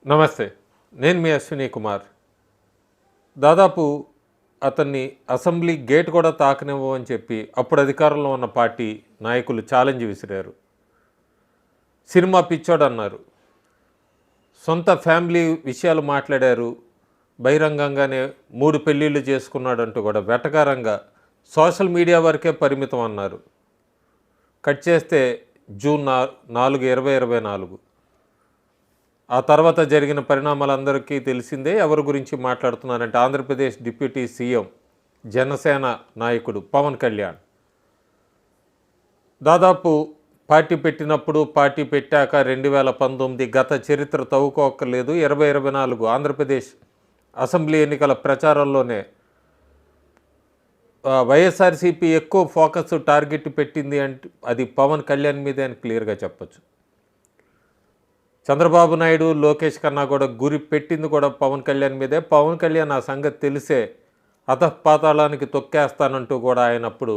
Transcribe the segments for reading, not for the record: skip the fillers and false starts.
నమస్తే. నేను మీ అశ్విని కుమార్. దాదాపు అతన్ని అసెంబ్లీ గేట్ కూడా తాకనివ్వమని చెప్పి అప్పుడు అధికారంలో ఉన్న పార్టీ నాయకులు ఛాలెంజ్ విసిరారు. సినిమా పిచ్చోడన్నారు. సొంత ఫ్యామిలీ విషయాలు మాట్లాడారు. బహిరంగంగానే 3 పెళ్ళిళ్ళు చేసుకున్నాడంటూ కూడా వెటకారంగా సోషల్ మీడియా వరకే పరిమితం అన్నారు. కట్ చేస్తే జూన్ 4, 2024. ఆ తర్వాత జరిగిన పరిణామాలందరికీ తెలిసిందే. ఎవరి గురించి మాట్లాడుతున్నారంటే ఆంధ్రప్రదేశ్ డిప్యూటీ సీఎం, జనసేన నాయకుడు పవన్ కళ్యాణ్. దాదాపు పార్టీ పెట్టినప్పుడు, పార్టీ పెట్టాక 2019 గత చరిత్ర తవ్వుకోక్కర్లేదు. 2024 ఆంధ్రప్రదేశ్ అసెంబ్లీ ఎన్నికల ప్రచారంలోనే వైఎస్ఆర్సీపీ ఎక్కువ ఫోకస్ టార్గెట్ పెట్టింది అంటే అది పవన్ కళ్యాణ్ మీదే అని క్లియర్గా చెప్పచ్చు. చంద్రబాబు నాయుడు, లోకేష్ కన్నా కూడా గురి పెట్టింది కూడా పవన్ కళ్యాణ్ మీదే. పవన్ కళ్యాణ్ ఆ సంగతి తెలిసే అధపాతాళానికి తొక్కేస్తానంటూ కూడా ఆయన అప్పుడు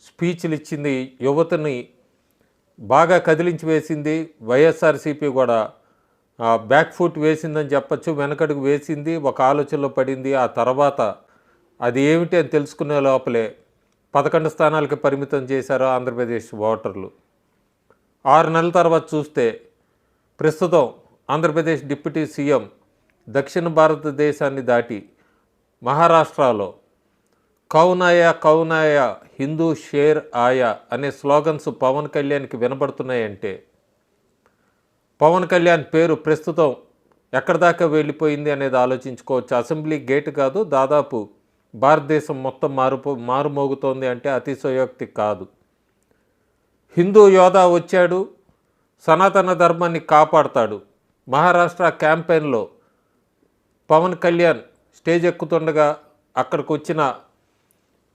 స్పీచ్లు ఇచ్చింది. యువతని బాగా కదిలించి వేసింది. వైఎస్ఆర్సీపీ కూడా బ్యాక్ ఫుట్ వేసిందని చెప్పచ్చు, వెనకడుగు వేసింది, ఒక ఆలోచనలో పడింది. ఆ తర్వాత అది ఏమిటి అని తెలుసుకునే లోపలే 11 స్థానాలకి పరిమితం చేశారు ఆంధ్రప్రదేశ్ ఓటర్లు. 6 నెలల తర్వాత చూస్తే ప్రస్తుతం ఆంధ్రప్రదేశ్ డిప్యూటీ సీఎం దక్షిణ భారతదేశాన్ని దాటి మహారాష్ట్రలో కౌనాయా కౌనాయా హిందూ షేర్ ఆయా అనే స్లోగన్స్ పవన్ కళ్యాణ్కి వినబడుతున్నాయంటే పవన్ కళ్యాణ్ పేరు ప్రస్తుతం ఎక్కడి దాకా వెళ్ళిపోయింది అనేది ఆలోచించుకోవచ్చు. అసెంబ్లీ గేట్ కాదు, దాదాపు భారతదేశం మొత్తం మారుమోగుతోంది అంటే అతిశయోక్తి కాదు. హిందూ యోధా వచ్చాడు, సనాతన ధర్మాన్ని కాపాడతాడు. మహారాష్ట్ర క్యాంపెయిన్లో పవన్ కళ్యాణ్ స్టేజ్ ఎక్కుతుండగా అక్కడికి వచ్చిన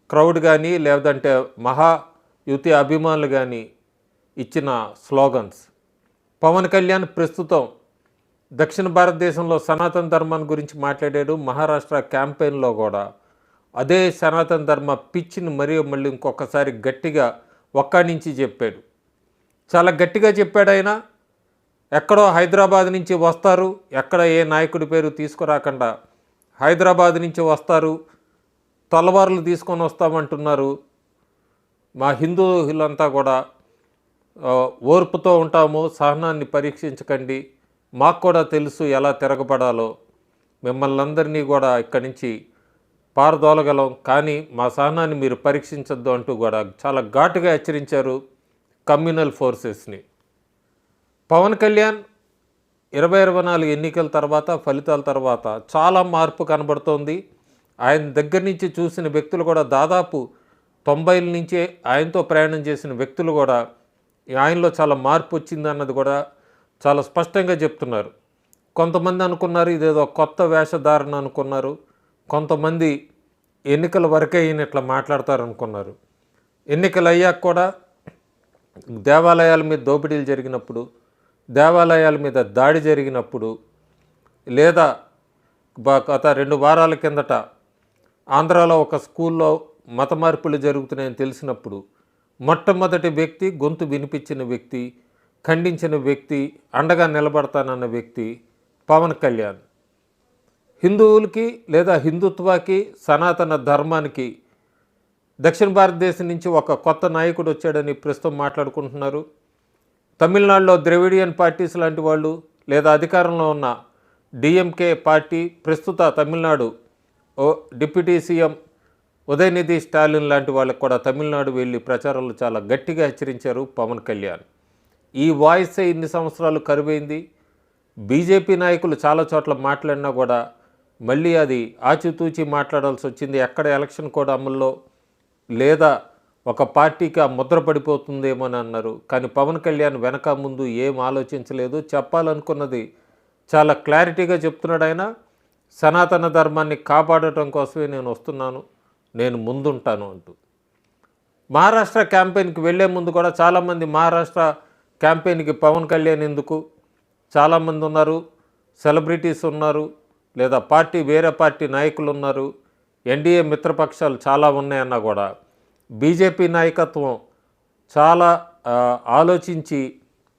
క్రౌడ్ కానీ లేదంటే మహాయుతి అభిమానులు కానీ ఇచ్చిన స్లోగన్స్. పవన్ కళ్యాణ్ ప్రస్తుతం దక్షిణ భారతదేశంలో సనాతన ధర్మాన్ని గురించి మాట్లాడాడు. మహారాష్ట్ర క్యాంపెయిన్లో కూడా అదే సనాతన ధర్మ పిచ్చిని మళ్ళీ ఇంకొకసారి గట్టిగా ఒక్కడించి చెప్పాడు. చాలా గట్టిగా చెప్పాడు ఆయన. ఎక్కడో హైదరాబాద్ నుంచి వస్తారు, ఎక్కడ ఏ నాయకుడి పేరు తీసుకురాకుండా హైదరాబాద్ నుంచి వస్తారు, తలవార్లు తీసుకొని వస్తామంటున్నారు. మా హిందువులంతా కూడా ఓర్పుతో ఉంటాము, సహనాన్ని పరీక్షించకండి, మాకు కూడా తెలుసు ఎలా తిరగబడాలో, మిమ్మల్ని అందరినీ కూడా ఇక్కడి నుంచి పారదోలగలం, కానీ మా సహనాన్ని మీరు పరీక్షించొద్దు అంటూ కూడా చాలా ఘాటుగా హెచ్చరించారు కమ్యూనల్ ఫోర్సెస్ని. పవన్ కళ్యాణ్ 2024 ఎన్నికల తర్వాత, ఫలితాల తర్వాత చాలా మార్పు కనబడుతోంది. ఆయన దగ్గర నుంచి చూసిన వ్యక్తులు కూడా దాదాపు 90ల నుంచే ఆయనతో ప్రయాణం చేసిన వ్యక్తులు కూడా ఆయనలో చాలా మార్పు వచ్చింది అన్నది కూడా చాలా స్పష్టంగా చెప్తున్నారు. కొంతమంది అనుకున్నారు ఇదేదో కొత్త వేషధారణ అనుకున్నారు, కొంతమంది ఎన్నికల వరకే ఈయన ఇట్లా మాట్లాడతారు అనుకున్నారు. ఎన్నికలు అయ్యాక కూడా దేవాలయాల మీద దోపిడీలు జరిగినప్పుడు, దేవాలయాల మీద దాడి జరిగినప్పుడు, లేదా గత 2 వారాల కిందట ఆంధ్రాలో ఒక స్కూల్లో మత మార్పులు జరుగుతున్నాయని తెలిసినప్పుడు మొట్టమొదటి వ్యక్తి, గొంతు వినిపించిన వ్యక్తి, ఖండించిన వ్యక్తి, అండగా నిలబడతానన్న వ్యక్తి పవన్ కళ్యాణ్. హిందువులకి లేదా హిందుత్వాకి, సనాతన ధర్మానికి దక్షిణ భారతదేశం నుంచి ఒక కొత్త నాయకుడు వచ్చాడని ప్రస్తుతం మాట్లాడుకుంటున్నారు. తమిళనాడులో ద్రవిడియన్ పార్టీస్ లాంటి వాళ్ళు, లేదా అధికారంలో ఉన్న డిఎంకే పార్టీ, ప్రస్తుత తమిళనాడు డిప్యూటీ సీఎం ఉదయనిధి స్టాలిన్ లాంటి వాళ్ళకు కూడా తమిళనాడు వెళ్ళి ప్రచారంలో చాలా గట్టిగా హెచ్చరించారు పవన్ కళ్యాణ్. ఈ వాయిసే ఇన్ని సంవత్సరాలు కరువైంది. బీజేపీ నాయకులు చాలా చోట్ల మాట్లాడినా కూడా మళ్ళీ అది ఆచితూచి మాట్లాడాల్సి వచ్చింది. ఎక్కడ ఎలక్షన్ కోడ్ అమల్లో లేదా ఒక పార్టీకి ఆ ముద్ర పడిపోతుందేమో అని అన్నారు. కానీ పవన్ కళ్యాణ్ వెనక ముందు ఏం ఆలోచించలేదు. చెప్పాలనుకున్నది చాలా క్లారిటీగా చెప్తున్నాడు ఆయన. సనాతన ధర్మాన్ని కాపాడటం కోసమే నేను వస్తున్నాను, నేను ముందుంటాను అంటూ. మహారాష్ట్ర క్యాంపెయిన్కి వెళ్ళే ముందు కూడా చాలామంది మహారాష్ట్ర క్యాంపెయిన్కి పవన్ కళ్యాణ్ ఎందుకు, చాలామంది ఉన్నారు, సెలబ్రిటీస్ ఉన్నారు, లేదా వేరే పార్టీ నాయకులు ఉన్నారు, ఎన్డీఏ మిత్రపక్షాలు చాలా ఉన్నాయన్నా కూడా బీజేపీ నాయకత్వం చాలా ఆలోచించి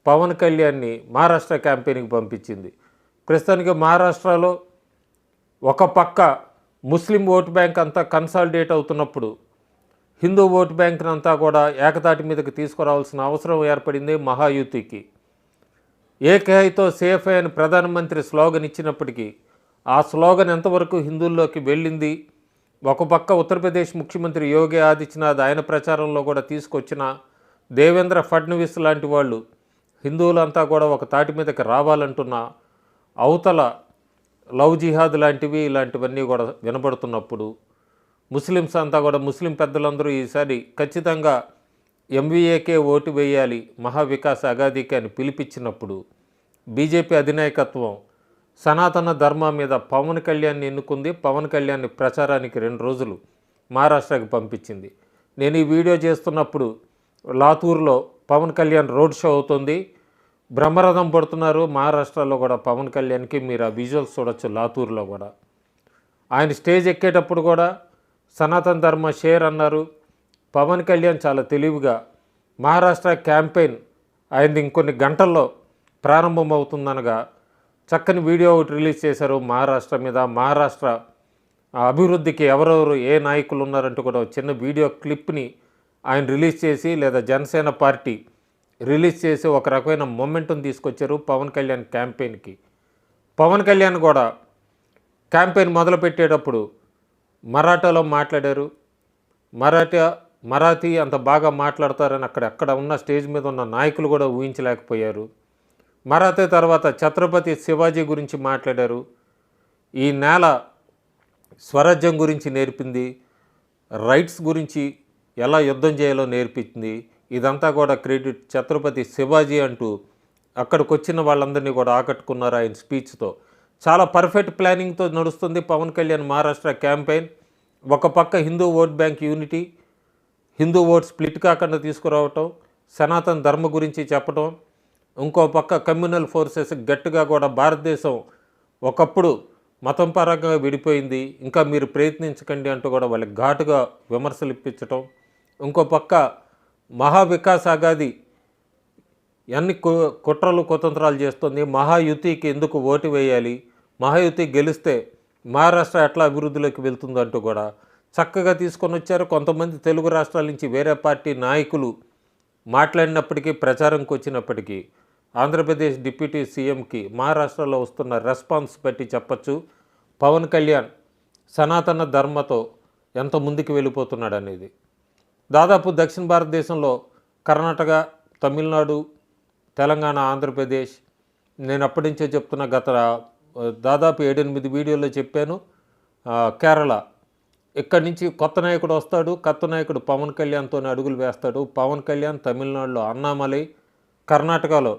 పవన్ కళ్యాణ్ని మహారాష్ట్ర క్యాంపెయిన్కి పంపించింది. ప్రస్తుతానికి మహారాష్ట్రలో ఒక పక్క ముస్లిం ఓటు బ్యాంక్ అంతా కన్సాలిడేట్ అవుతున్నప్పుడు హిందూ ఓటు బ్యాంక్ని అంతా కూడా ఏకతాటి మీదకి తీసుకురావాల్సిన అవసరం ఏర్పడింది మహాయుతికి. ఏకైతో సేఫ్ అని ప్రధానమంత్రి స్లోగన్ ఇచ్చినప్పటికీ ఆ స్లోగన్ ఎంతవరకు హిందువుల్లోకి వెళ్ళింది? ఒక పక్క ఉత్తరప్రదేశ్ ముఖ్యమంత్రి యోగి ఆదిత్యనాథ్ ఆయన ప్రచారంలో కూడా తీసుకొచ్చిన దేవేంద్ర ఫడ్నవీస్ లాంటి వాళ్ళు హిందువులంతా కూడా ఒక తాటి మీదకి రావాలంటున్న అవతల లవ్ జిహాద్ లాంటివి ఇలాంటివన్నీ కూడా వినబడుతున్నప్పుడు ముస్లిమ్స్ అంతా కూడా ముస్లిం పెద్దలందరూ ఈసారి ఖచ్చితంగా ఎంవీఏకే ఓటు వేయాలి మహావికాస్ అగాదికి అని పిలిపించినప్పుడు బీజేపీ అధినాయకత్వం సనాతన ధర్మ మీద పవన్ కళ్యాణ్ని ఎన్నుకుంది. పవన్ కళ్యాణ్ని ప్రచారానికి 2 రోజులు మహారాష్ట్రకి పంపించింది. నేను ఈ వీడియో చేస్తున్నప్పుడు లాతూర్లో పవన్ కళ్యాణ్ రోడ్ షో అవుతుంది. బ్రహ్మరథం పడుతున్నారు మహారాష్ట్రలో కూడా పవన్ కళ్యాణ్కి. మీరు ఆ విజువల్స్ చూడొచ్చు. లాతూర్లో కూడా ఆయన స్టేజ్ ఎక్కేటప్పుడు కూడా సనాతన ధర్మ షేర్ అన్నారు. పవన్ కళ్యాణ్ చాలా తెలివిగా మహారాష్ట్ర క్యాంపెయిన్ ఆయనది ఇంకొన్ని గంటల్లో ప్రారంభమవుతుందనగా చక్కని వీడియో ఒకటి రిలీజ్ చేశారు మహారాష్ట్ర మీద. మహారాష్ట్ర అభివృద్ధికి ఎవరెవరు ఏ నాయకులు ఉన్నారంటూ కూడా చిన్న వీడియో క్లిప్ని ఆయన రిలీజ్ చేసి లేదా జనసేన పార్టీ రిలీజ్ చేసి ఒక రకమైన మొమెంటం తీసుకొచ్చారు పవన్ కళ్యాణ్ క్యాంపెయిన్కి. పవన్ కళ్యాణ్ కూడా క్యాంపెయిన్ మొదలుపెట్టేటప్పుడు మరాఠాలో మాట్లాడారు. మరాఠీ అంత బాగా మాట్లాడతారని అక్కడ ఉన్న స్టేజ్ మీద ఉన్న నాయకులు కూడా ఊహించలేకపోయారు. మరాఠీ తర్వాత ఛత్రపతి శివాజీ గురించి మాట్లాడారు. ఈ నేల స్వరాజ్యం గురించి నేర్పింది, రైట్స్ గురించి ఎలా యుద్ధం చేయాలో నేర్పించింది. ఇదంతా కూడా క్రెడిట్ ఛత్రపతి శివాజీ అంటూ అక్కడికి వచ్చిన వాళ్ళందరినీ కూడా ఆకట్టుకున్నారు ఆయన స్పీచ్తో. చాలా పర్ఫెక్ట్ ప్లానింగ్తో నడుస్తుంది పవన్ కళ్యాణ్ మహారాష్ట్ర క్యాంపెయిన్. ఒక పక్క Hindu vote bank unity, Hindu vote split కాకుండా తీసుకురావటం, సనాతన ధర్మ గురించి చెప్పడం, ఇంకో పక్క కమ్యూనల్ ఫోర్సెస్ గట్టిగా కూడా భారతదేశం ఒకప్పుడు మతం పరంగా విడిపోయింది, ఇంకా మీరు ప్రయత్నించకండి అంటూ కూడా వాళ్ళకి ఘాటుగా విమర్శలు ఇప్పించటం, ఇంకో పక్క మహావికాస్ అగాది ఎన్ని కుట్రలు కుతంత్రాలు చేస్తుంది. మహాయుతికి ఎందుకు ఓటు వేయాలి, మహాయుతి గెలిస్తే మహారాష్ట్ర ఎట్లా అభివృద్ధిలోకి వెళ్తుందంటూ కూడా చక్కగా తీసుకొని వచ్చారు. కొంతమంది తెలుగు రాష్ట్రాల నుంచి వేరే పార్టీ నాయకులు మాట్లాడినప్పటికీ ప్రచారంకి వచ్చినప్పటికీ ఆంధ్రప్రదేశ్ డిప్యూటీ సీఎంకి మహారాష్ట్రలో వస్తున్న రెస్పాన్స్ బట్టి చెప్పచ్చు పవన్ కళ్యాణ్ సనాతన ధర్మతో ఎంత ముందుకు వెళ్ళిపోతున్నాడు అనేది. దాదాపు దక్షిణ భారతదేశంలో కర్ణాటక, తమిళనాడు, తెలంగాణ, ఆంధ్రప్రదేశ్, నేను అప్పటి నుంచే చెప్తున్నా, గత దాదాపు 7-8 వీడియోల్లో చెప్పాను. కేరళ, ఇక్కడి నుంచి కొత్త నాయకుడు వస్తాడు, కొత్త నాయకుడు పవన్ కళ్యాణ్తోనే అడుగులు వేస్తాడు. పవన్ కళ్యాణ్ తమిళనాడులో అన్నామలై, కర్ణాటకలో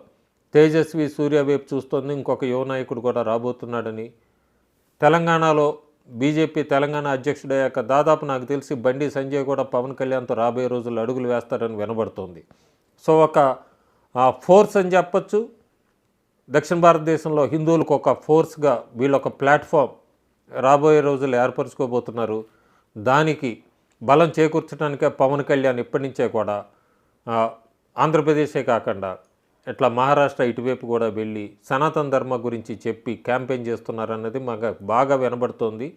తేజస్వి సూర్య వైపు చూస్తుంది, ఇంకొక యువ నాయకుడు కూడా రాబోతున్నాడని. తెలంగాణలో బీజేపీ తెలంగాణ అధ్యక్షుడయ్యాక దాదాపు నాకు తెలిసి బండి సంజయ్ కూడా పవన్ కళ్యాణ్తో రాబోయే రోజుల్లో అడుగులు వేస్తారని వినబడుతోంది. సో ఒక ఫోర్స్ అని చెప్పచ్చు. దక్షిణ భారతదేశంలో హిందువులకు ఒక ఫోర్స్గా వీళ్ళు ఒక ప్లాట్ఫామ్ రాబోయే రోజులు ఏర్పరచుకోబోతున్నారు. దానికి బలం చేకూర్చడానికే పవన్ కళ్యాణ్ ఇప్పటి నుంచే కూడా ఆంధ్రప్రదేశే కాకుండా ఇట్లా మహారాష్ట్ర ఇటువైపు కూడా వెళ్ళి సనాతన ధర్మ గురించి చెప్పి క్యాంపెయిన్ చేస్తున్నారన్నది మాకు బాగా వినబడుతోంది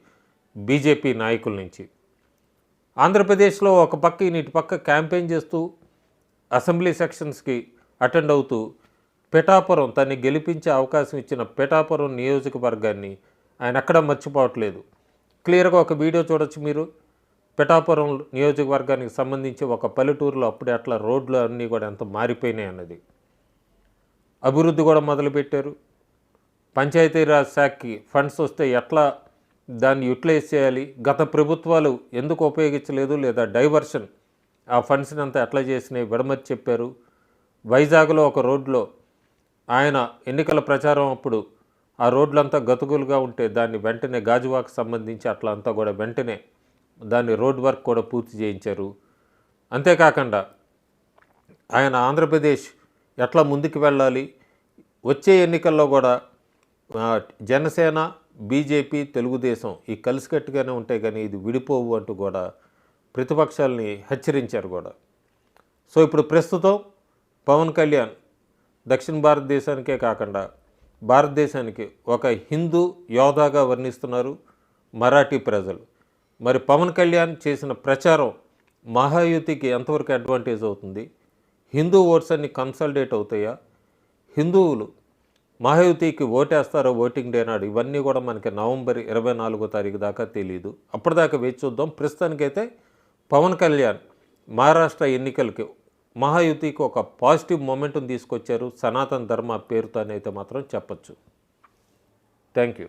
బీజేపీ నాయకుల నుంచి. ఆంధ్రప్రదేశ్లో ఒక పక్క ఇటు పక్క క్యాంపెయిన్ చేస్తూ అసెంబ్లీ సెక్షన్స్కి అటెండ్ అవుతూ పిఠాపురం తనని గెలిపించే అవకాశం ఇచ్చిన పిఠాపురం నియోజకవర్గాన్ని ఆయన ఎక్కడా మర్చిపోవట్లేదు. క్లియర్గా ఒక వీడియో చూడొచ్చు మీరు. పిఠాపురం నియోజకవర్గానికి సంబంధించి ఒక పల్లెటూరులో అప్పుడే అట్లా రోడ్లు అన్నీ కూడా ఎంత మారిపోయినాయి అన్నది. అభివృద్ధి కూడా మొదలుపెట్టారు. పంచాయతీరాజ్ శాఖకి ఫండ్స్ వస్తే ఎట్లా దాన్ని యూటిలైజ్ చేయాలి, గత ప్రభుత్వాలు ఎందుకు ఉపయోగించలేదు లేదా డైవర్షన్ ఆ ఫండ్స్ని అంతా ఎట్లా చేసినాయి విడమతి చెప్పారు. వైజాగ్లో ఒక రోడ్లో ఆయన ఎన్నికల ప్రచారం అప్పుడు ఆ రోడ్లంతా గతుకులుగా ఉంటే దాన్ని వెంటనే గాజువాకు సంబంధించి అట్లా అంతా కూడా వెంటనే దాన్ని రోడ్ వర్క్ కూడా పూర్తి చేయించారు. అంతేకాకుండా ఆయన ఆంధ్రప్రదేశ్ ఎట్లా ముందుకు వెళ్ళాలి, వచ్చే ఎన్నికల్లో కూడా జనసేన, బీజేపీ, తెలుగుదేశం ఈ కలిసికట్టుగానే ఉంటాయి కానీ ఇది విడిపోవు అంటూ కూడా ప్రతిపక్షాలని హెచ్చరించారు కూడా. సో ఇప్పుడు ప్రస్తుతం పవన్ కళ్యాణ్ దక్షిణ భారతదేశానికే కాకుండా భారతదేశానికి ఒక హిందూ యోధాగా వర్ణిస్తున్నారు మరాఠీ ప్రజలు. మరి పవన్ కళ్యాణ్ చేసిన ప్రచారం మహాయుతికి ఎంతవరకు అడ్వాంటేజ్ అవుతుంది? హిందూ ఓట్స్ అన్ని కన్సల్టేట్ అవుతాయా? హిందువులు మహాయుతికి ఓటేస్తారో ఓటింగ్ డే నాడు? ఇవన్నీ కూడా మనకి నవంబర్ 24వ తారీఖు దాకా తెలియదు. అప్పటిదాకా వేచి చూద్దాం. ప్రస్తుతానికైతే పవన్ కళ్యాణ్ మహారాష్ట్ర ఎన్నికలకి మహాయుతికి ఒక పాజిటివ్ మొమెంటం తీసుకొచ్చారు సనాతన ధర్మ పేరుతో అయితే మాత్రం చెప్పచ్చు. Thank you.